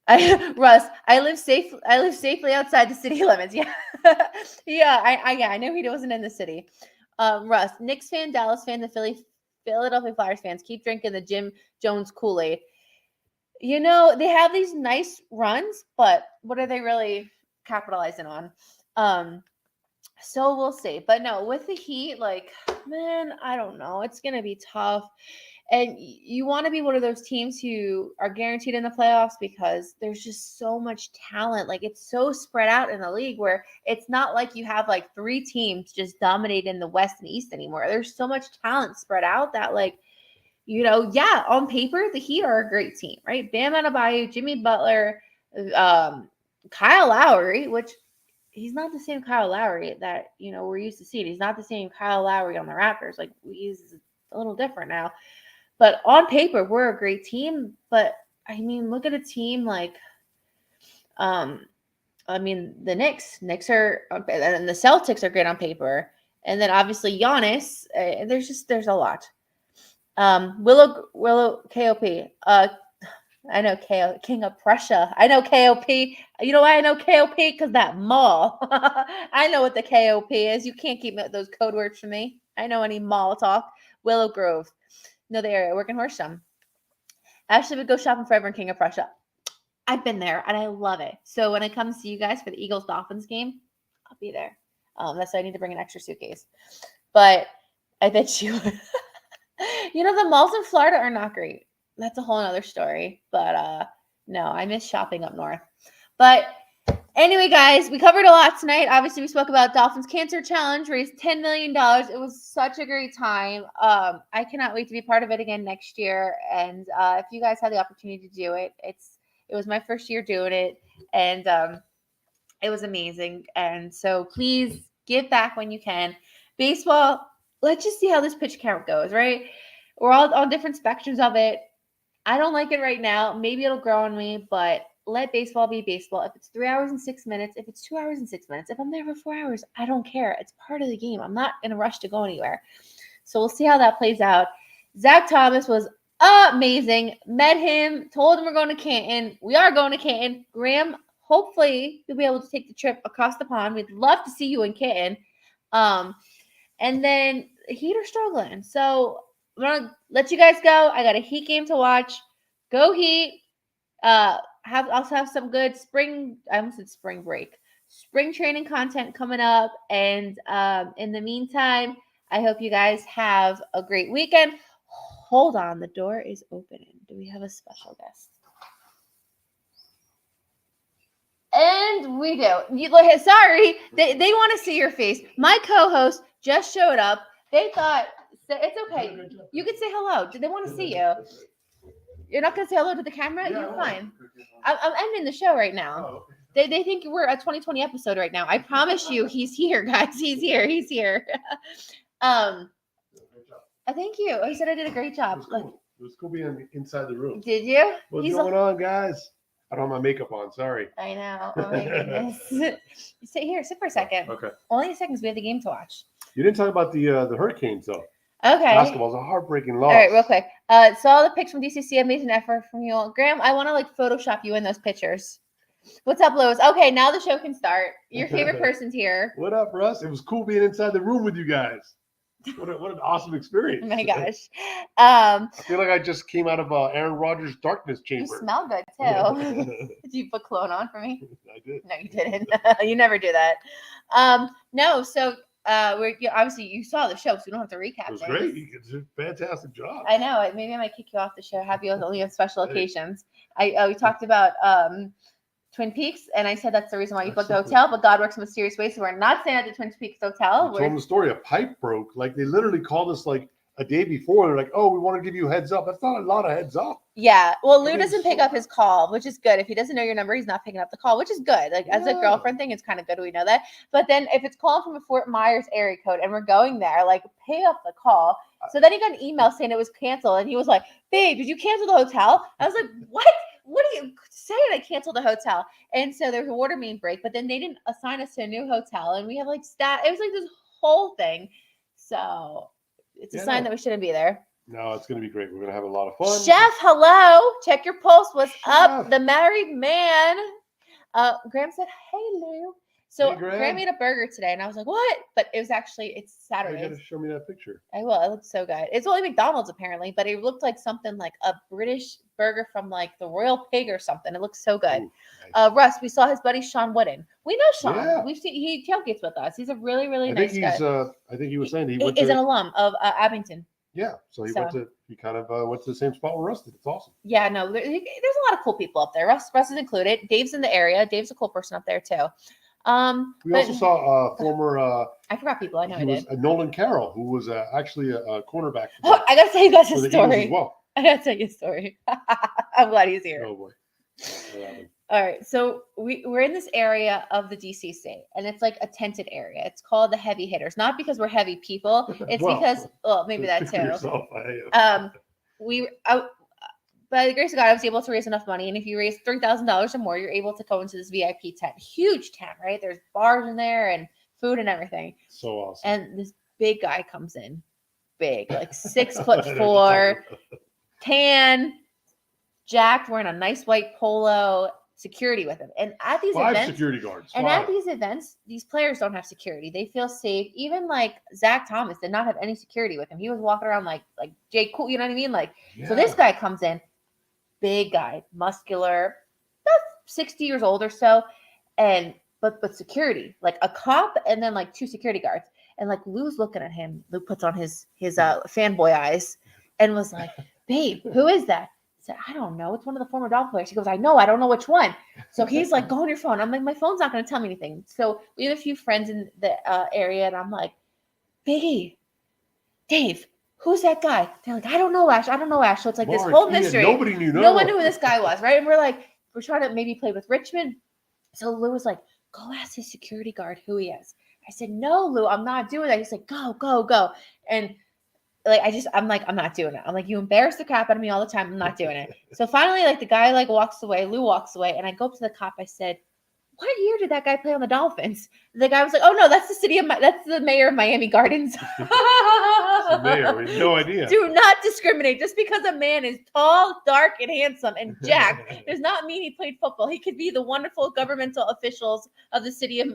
I live safely outside the city limits. Yeah. Yeah, I know he wasn't in the city. Russ, Knicks fan, Dallas fan, the Philadelphia Flyers fans keep drinking the Jim Jones Kool-Aid. You know, they have these nice runs, but what are they really capitalizing on? So we'll see. But no, with the Heat, like, man, I don't know. It's going to be tough. And you want to be one of those teams who are guaranteed in the playoffs because there's just so much talent. Like, it's so spread out in the league where it's not like you have like 3 teams just dominate in the West and East anymore. There's so much talent spread out that, like, you know, yeah, on paper, the Heat are a great team, right? Bam Adebayo, Jimmy Butler, Kyle Lowry, which he's not the same Kyle Lowry that, you know, we're used to seeing. He's not the same Kyle Lowry on the Raptors. Like, he's a little different now. But on paper, we're a great team. But, I mean, look at a team like, the Knicks. Knicks are, and the Celtics are great on paper. And then, obviously, Giannis. There's a lot. Willow KOP. I know KO, King of Prussia. I know KOP. You know why I know KOP? Because that mall. I know what the KOP is. You can't keep those code words from me. I know any mall talk. Willow Grove. Know the area. Work in Horsham. Ashley would go shopping forever in King of Prussia. I've been there and I love it. So when it comes to you guys for the Eagles Dolphins game, I'll be there. That's why I need to bring an extra suitcase. But I bet you. You know, the malls in Florida are not great. That's a whole other story. But no, I miss shopping up north. But anyway, guys, we covered a lot tonight. Obviously, we spoke about Dolphins Cancer Challenge, raised $10 million. It was such a great time. I cannot wait to be part of it again next year. And if you guys had the opportunity to do it, it was my first year doing it. And it was amazing. And so please give back when you can. Baseball, let's just see how this pitch count goes, right? We're all on different spectrums of it. I don't like it right now. Maybe it'll grow on me, but let baseball be baseball. If it's 3 hours and 6 minutes, if it's 2 hours and 6 minutes, if I'm there for 4 hours, I don't care. It's part of the game. I'm not in a rush to go anywhere. So we'll see how that plays out. Zach Thomas was amazing. Met him, told him we're going to Canton. We are going to Canton. Graham, hopefully you'll be able to take the trip across the pond. We'd love to see you in Canton. And then Heat are struggling. So I'm going to let you guys go. I got a Heat game to watch. Go Heat. Also have some good spring training content coming up. And in the meantime, I hope you guys have a great weekend. Hold on, the door is opening. Do we have a special guest? And we do. Sorry, they want to see your face. My co-host just showed up. They thought it's okay. You could say hello. They want to see you. You're not gonna say hello to the camera? Yeah, you're fine. I'm ending the show right now. Oh, okay. They think we're a 2020 episode right now. I promise you, he's here, guys. He's here. He's here. Thank you. He said I did a great job. It was cool being inside the room. Did you? What's going on, guys? I don't have my makeup on. Sorry. I know. Oh my goodness. Sit for a second. Okay. Only a second. We have the game to watch. You didn't talk about the Hurricanes though. Okay. Basketball's a heartbreaking loss. All right, real quick. Saw the pics from DCC. Amazing effort from you all. Graham, I want to Photoshop you in those pictures. What's up, Lois? Okay, now the show can start. Your favorite person's here. What up, Russ? It was cool being inside the room with you guys. What an awesome experience. Oh my gosh. I feel like I just came out of Aaron Rodgers' darkness chamber. You smell good too. Did you put cologne on for me? I did. No, you didn't. You never do that. No, so obviously you saw the show, so we don't have to recap. It was great. You did a fantastic job. I know. Maybe I might kick you off the show. Have you only have special occasions? We talked about Twin Peaks, and I said that's the reason why you booked the hotel, but God works in mysterious ways, so we're not staying at the Twin Peaks hotel. I told them the story. A pipe broke. Like, they literally called us like a day before. They're like, oh, we want to give you a heads up. That's not a lot of heads up. Yeah. Well, Lou doesn't pick up his call, which is good. If he doesn't know your number, he's not picking up the call, which is good. Like, as a girlfriend thing, it's kind of good. We know that. But then if it's calling from a Fort Myers area code and we're going there, like, pay up the call. So then he got an email saying it was canceled, and he was like, babe, did you cancel the hotel? I was like, what? What are you saying? I canceled the hotel. And so there was a water main break, but then they didn't assign us to a new hotel. And we have like staff. It was like this whole thing. So it's a sign that we shouldn't be there. No, it's going to be great. We're going to have a lot of fun. Chef, hello. Check your pulse. What's up? The married man. Graham said, hey, Lou. So hey, Graham ate a burger today, and I was like, what? But it's Saturday. You got to show me that picture. I will. It looks so good. It's only McDonald's, apparently, but it looked like something like a British burger from like the Royal Pig or something. It looks so good. Ooh, nice. Russ, we saw his buddy Sean Wooden. We know Sean. Yeah. He tailgates with us. He's a really, really nice guy. I think he was saying he is an alum of Abington. Yeah, so he went to the same spot where Russ did. It's awesome. Yeah, no, there's a lot of cool people up there. Russ is included. Dave's in the area. Dave's a cool person up there too. We also saw former. I forgot people. I know I did. Nolan Carroll, who was actually a cornerback. I gotta tell you guys a story. Well. I gotta tell you a story. I'm glad he's here. Oh boy. All right, so we're in this area of the DCC, and it's like a tented area. It's called the heavy hitters, not because we're heavy people. It's because maybe that too. Yourself, by the grace of God, I was able to raise enough money. And if you raise $3,000 or more, you're able to go into this VIP tent. Huge tent, right? There's bars in there and food and everything. So awesome. And this big guy comes in. Big, like 6'4", tan, jacked, wearing a nice white polo, security with him. And at these events, security guards. And at these events, these players don't have security. They feel safe. Even like Zach Thomas did not have any security with him. He was walking around like Jay Cool, you know what I mean? So this guy comes in. Big guy, muscular, about 60 years old or so, but security, like a cop and then like two security guards. And like Lou's looking at him. Lou puts on his fanboy eyes and was like, babe, who is that? I said, I don't know. It's one of the former Dolphin players. He goes, I know. I don't know which one. So he's like, go on your phone. I'm like, my phone's not going to tell me anything. So we have a few friends in the area, and I'm like, Biggie, Dave, who's that guy? They're like, I don't know, Ash. So it's like this whole mystery. Nobody knew. No one knew who this guy was, right? And we're trying to maybe play with Richmond. So Lou was like, go ask his security guard who he is. I said, no, Lou, I'm not doing that. He's like, go. And I'm not doing it. I'm like, you embarrass the crap out of me all the time. I'm not doing it. So finally, the guy walks away. Lou walks away. And I go up to the cop. I said, what year did that guy play on the Dolphins? The guy was like, oh no, that's the mayor of Miami Gardens. The mayor, we have no idea. Do not discriminate. Just because a man is tall, dark, and handsome and jacked does not mean he played football. He could be the wonderful governmental officials of the city of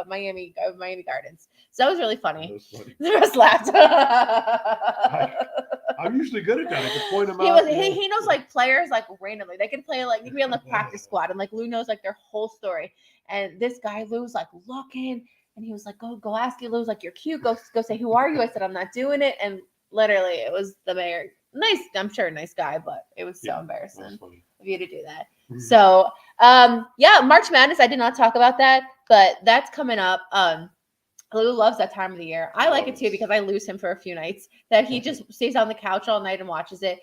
Miami Gardens. So that was really funny. The rest laughed. I'm usually good at that. I can point them out. He knows players randomly. They can play you can be on the practice squad, and Lou knows their whole story. And this guy Lou's looking, and he was like, go ask you. Lou's like, you're cute. Go say, who are you? I said, I'm not doing it. And literally, it was the mayor. Nice, I'm sure, nice guy, but it was so That embarrassing was funny. of you to do that. Mhm. So, yeah, March Madness. I did not talk about that, but that's coming up. Lou loves that time of the year. I like it too because I lose him for a few nights. That he just stays on the couch all night and watches it.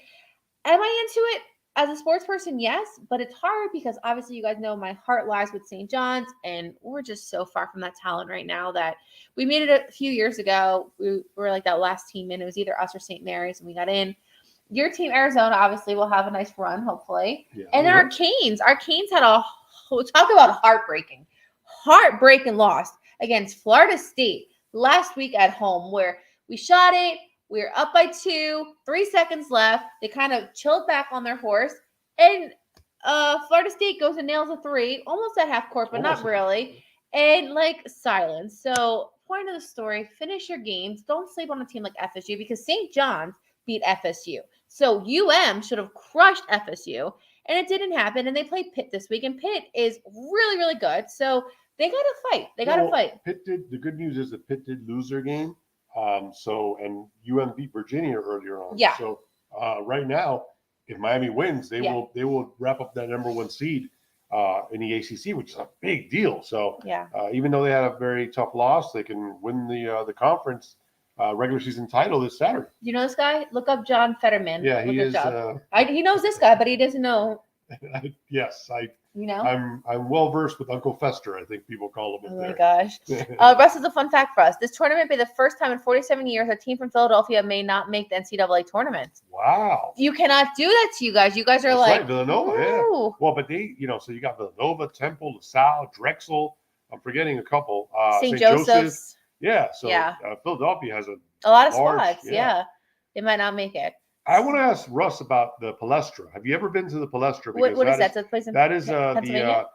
Am I into it as a sports person? Yes, but it's hard because obviously you guys know my heart lies with St. John's, and we're just so far from that talent right now that we made it a few years ago. We were like that last team in. It was either us or St. Mary's, and we got in. Your team, Arizona, obviously will have a nice run, hopefully. Yeah, And then yeah. our Canes had talk about heartbreaking loss against Florida State last week at home, where we shot it. We were up by 2, 3 seconds left. They kind of chilled back on their horse, and Florida State goes and nails a 3, almost at half court, but Almost not really. And like silence. So, point of the story: finish your games. Don't sleep on a team like FSU because St. John's beat FSU. So should have crushed FSU, and it didn't happen. And they played Pitt this week, and Pitt is really, really good. So they got to fight. They got to fight. Pitt did. The good news is that Pitt did lose their game. And UM beat Virginia earlier on. Yeah. So right now, if Miami wins, they Yeah. will wrap up that number 1 seed in the ACC, which is a big deal. So Yeah. even though they had a very tough loss, they can win the conference regular season title this Saturday. You know this guy? Look up John Fetterman. Yeah, he is. He knows this guy, but he doesn't know. Yes, You know. I'm well versed with Uncle Fester. I think people call him. Oh my gosh. Russ is a fun fact for us. This tournament will be the first time in 47 years a team from Philadelphia may not make the NCAA tournament. Wow. You cannot do that to you guys. You guys are That's like right, Villanova. Ooh. Yeah. Well, but they, so you got Villanova, Temple, LaSalle, Drexel. I'm forgetting a couple. St. Joseph's. Yeah. So Yeah. Philadelphia has a lot of large, spots. Yeah. They might not make it. I want to ask Russ about the Palestra. Have you ever been to the Palestra? What is that? That place in that is Pennsylvania?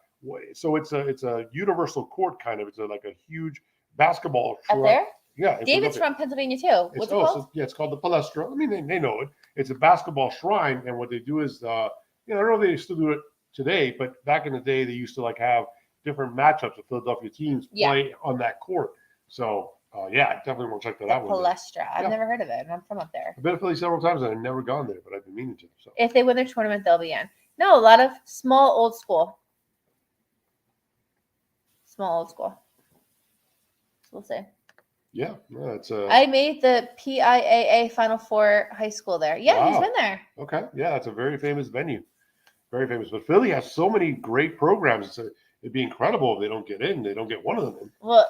So it's a universal court kind of. It's like a huge basketball. Up there? Yeah. David's from Pennsylvania too. What's it called? It's called the Palestra. I mean, they know it. It's a basketball shrine, and what they do is, I don't know if they still do it today, but back in the day, they used to like have different matchups of Philadelphia teams play on that court. So. I definitely want to check that out. Palestra. I've never heard of it, and I'm from up there. I've been to Philly several times, and I've never gone there, but I've been meaning to. So. If they win their tournament, they'll be in. No, a lot of small old school. Small old school. So we'll see. Yeah, it's I made the PIAA Final Four high school there. Yeah, wow. He's been there. Okay, yeah, it's a very famous venue. Very famous. But Philly has so many great programs. It'd be incredible if they don't get in. They don't get one of them in. Well,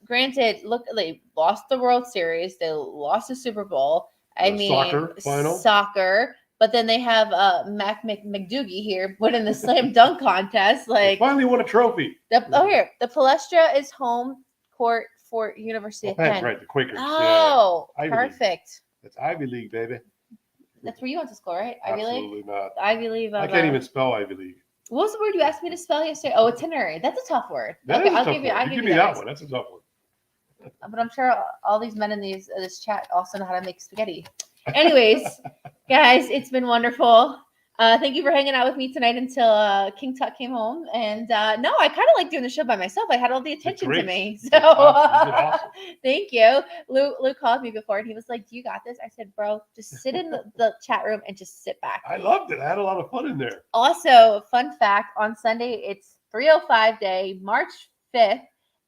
granted, look, they lost the World Series. They lost the Super Bowl. Soccer. But then they have Mac McDougie here winning the slam dunk contest. Like they finally won a trophy. The Palestra is home court for University of Penn. Right, the Quakers. Oh, yeah. Perfect. That's Ivy League, baby. That's where you went to school, right? Ivy League? Absolutely not. Ivy League. I can't even spell Ivy League. What was the word you asked me to spell yesterday? Oh, itinerary. That's a tough word. I'll give you that one. That's a tough one. But I'm sure all these men in this chat also know how to make spaghetti. Anyways, guys, it's been wonderful. Thank you for hanging out with me tonight until King Tut came home. And no, I kind of like doing the show by myself. I had all the attention to me. So awesome. Thank you. Lou called me before and he was like, "You got this?" I said, "Bro, just sit in the chat room and just sit back." I loved it. I had a lot of fun in there. Also, fun fact, on Sunday, it's 305 day, March 5th.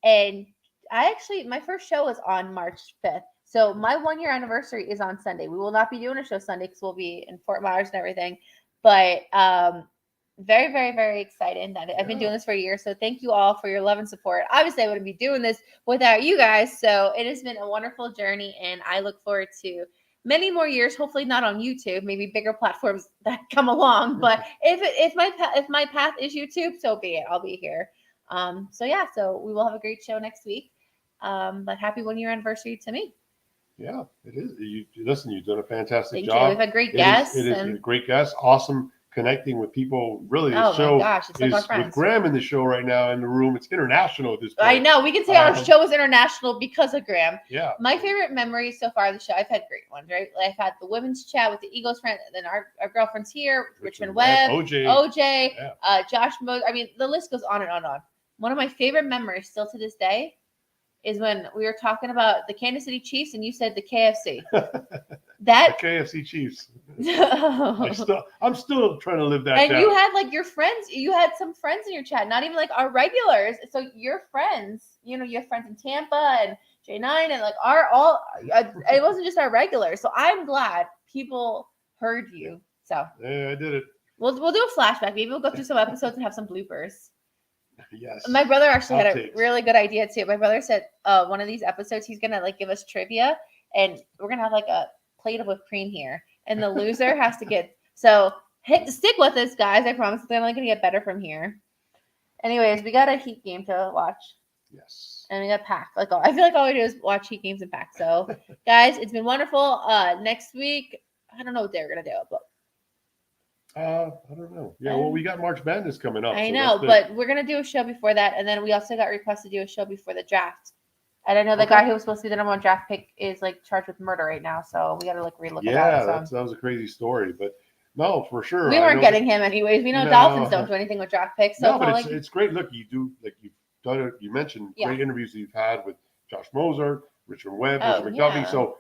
And my first show was on March 5th. So my 1-year anniversary is on Sunday. We will not be doing a show Sunday because we'll be in Fort Myers and everything. But very, very, very excited that I've been doing this for a year. So thank you all for your love and support. Obviously, I wouldn't be doing this without you guys. So it has been a wonderful journey, and I look forward to many more years. Hopefully, not on YouTube. Maybe bigger platforms that come along. But if my path is YouTube, so be it. I'll be here. So we will have a great show next week. But happy 1-year anniversary to me. Yeah, it is. Listen, you've done a fantastic job. Thank you. We've had great guests. It is a great guest. Awesome connecting with people. Really, the show my gosh, it's like our friends. With Graham in the show right now in the room. It's international at this point. I know. We can say our show is international because of Graham. Yeah. My favorite memories so far of the show, I've had great ones, right? I've had the women's chat with the Eagles friend, and then our girlfriends here, Richmond Webb, OJ, Josh Mose. I mean, the list goes on and on and on. One of my favorite memories still to this day is when we were talking about the Kansas City Chiefs and you said the KFC. The That KFC Chiefs. and I'm still trying to live that down. you had like your friends, you had some friends in your chat, not even like our regulars. So your friends, you know, you have friends in Tampa and J9 and like it wasn't just our regulars. So I'm glad people heard you. So Yeah, I did it. we'll do a flashback. Maybe we'll go through some episodes and have some bloopers. Yes. My brother actually had a Outtakes. really good idea too. My brother said one of these episodes he's gonna like give us trivia and we're gonna have like a plate of whipped cream here. And the loser has to get stick with us, guys. I promise they're only gonna get better from here. Anyways, we got a Heat game to watch. Yes. And we got pack. Like I feel like all we do is watch Heat games and pack. So guys, it's been wonderful. Next week, I don't know what they're gonna do, but I don't know. Yeah, well, we got March Madness coming up. I so know, that's but we're gonna do a show before that, and then we also got requested to do a show before the draft. And I know the Okay. guy who was supposed to be the number one draft pick is like charged with murder right now, so we gotta like relook at yeah, that. So. that was a crazy story, but no, for sure. We I weren't know getting him anyways. We know No. Dolphins don't do anything with draft picks. So No, but like, it's great. Look, you do like you've done it. You mentioned Yeah. great interviews that you've had with Josh Moser, Richard Webb, Oh, Richard McDuffie. yeah. So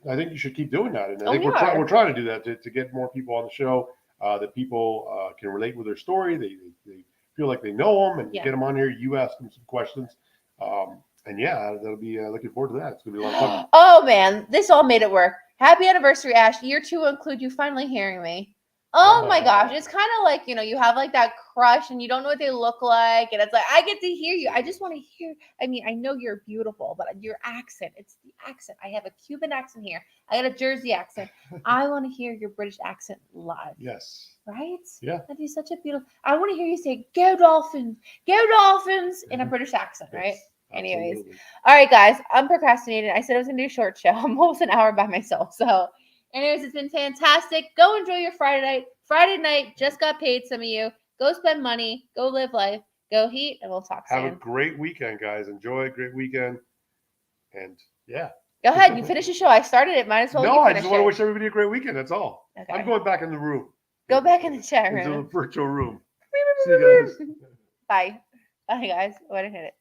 I think you should keep doing that, and I Oh, think we are. we're trying to do that to get more people on the show that people can relate with their story. They feel like they know them, and Yeah. get them on here. You ask them some questions, and yeah, that'll be looking forward to that. It's gonna be a lot of fun. Oh man, this all made it work. Happy anniversary, Ash. Year 2 will include you finally hearing me. Oh my gosh, it's kind of like, you know, you have like that crush and you don't know what they look like, and it's like I get to hear you. I just want to hear. I mean, I know you're beautiful, but your accent, it's the accent. I have a Cuban accent here. I got a Jersey accent. I want to hear your British accent live. Yes. Right? Yeah. That'd be such a beautiful. I want to hear you say "Go Dolphins, go Dolphins" in a British accent, right? Yes, Anyways. absolutely. All right, guys, I'm procrastinating. I said I was gonna do a short show. I'm almost an hour by myself. So, anyways, it's been fantastic. Go enjoy your Friday night. Friday night just got paid. Some of you go spend money, go live life, go Heat, and we'll talk Have soon. a great weekend, guys. Enjoy a great weekend, and yeah. Go ahead, you finish the show. I started it. Might as well. No, you I finish just want to it. wish everybody a great weekend. That's all. Okay. I'm going back in the room. Go back in the chat Into room. the virtual room. See you guys. Bye. Bye, guys. Go ahead and hit it.